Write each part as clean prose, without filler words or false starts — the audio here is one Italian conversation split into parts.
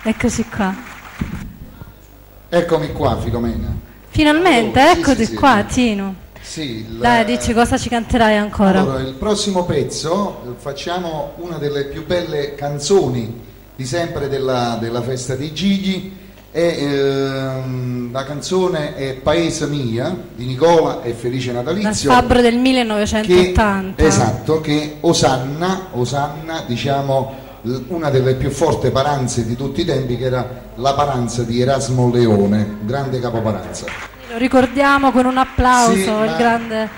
Eccoci qua. Eccomi qua, Filomena. Finalmente, allora, eccoti qua, Tino. Sì, dai, dici cosa ci canterai ancora. Allora, il prossimo pezzo facciamo una delle più belle canzoni di sempre della festa dei Gigli. La canzone è Paese Mia di Nicola e Felice Natalizio, dal fabbro del 1980, esatto, che osanna diciamo una delle più forti paranze di tutti i tempi, che era la paranza di Erasmo Leone, grande capoparanza. Lo ricordiamo con un applauso, sì, il grande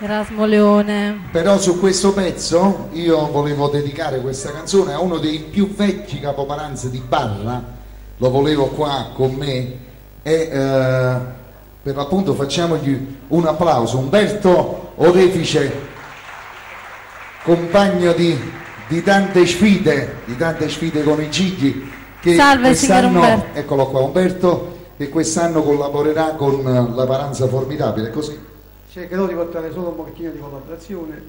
Erasmo Leone. Però su questo pezzo io volevo dedicare questa canzone a uno dei più vecchi capoparanze di Barra, lo volevo qua con me e per l'appunto facciamogli un applauso. Umberto Orefice, compagno di tante sfide con i Gigli, che salve signor Umberto. Eccolo qua Umberto, che quest'anno collaborerà con la Paranza Formidabile, così cercherò di portare solo un pochettino di collaborazione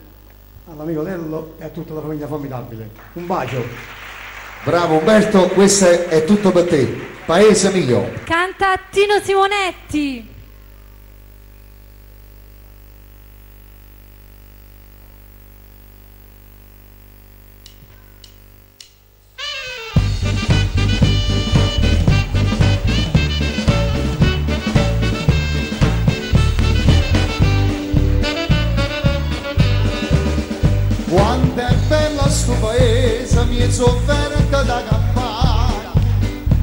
all'amico Nello e a tutta la famiglia Formidabile. Un bacio. Bravo Umberto, questo è tutto per te. Paese Mio. Canta Tino Simonetti. Quanto è bella sto paese, mi è sofferta da campare,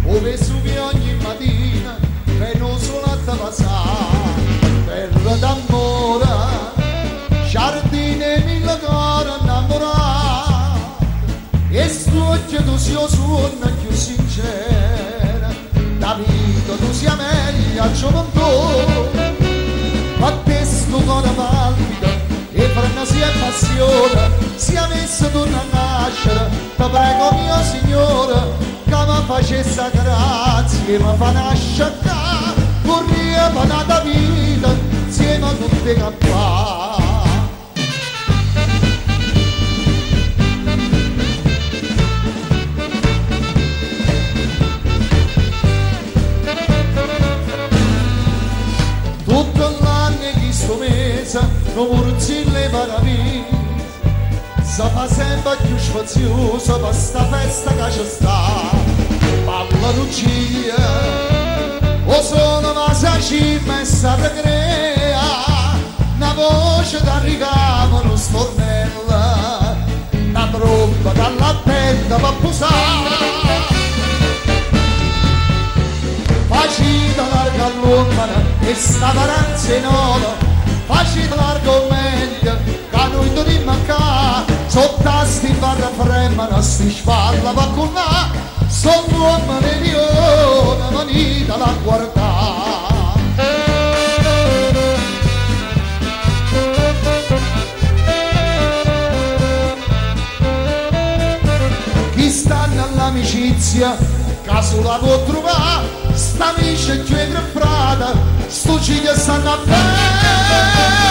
dove subi ogni mattina e non sono a passare. Terra d'amore, giardini mille cori innamorati, e stucchio tu sia suona più sincera, da vita tu sia meglio a gioventù, ma te sto cuore palpita e frenesia e passione, sia messo torna a nascere, ti prego mio Signore, che mi facesse grazie, mi fa nascere qua, corria per nata vita, insieme a tutte campane. Tutto l'anno che sto mese, non murzille paravisi, si fa sempre più spazioso per sta festa che ci sta. Parla Lucia, o sono ma saci messa da crea, una voce da ricamo, uno stornello, una tromba dall'attenta per posare. Facita larga all'uomo e sta paranza in oro, facita larga meglio, che noi dobbiamo mancare, sotto a sti barra fremano, sti spalla va con là, sono uomo di Lione, venite a guardare. Chi stanno all'amicizia, caso la può trovare, sta amici e frata, sto ciglia stanno a bene.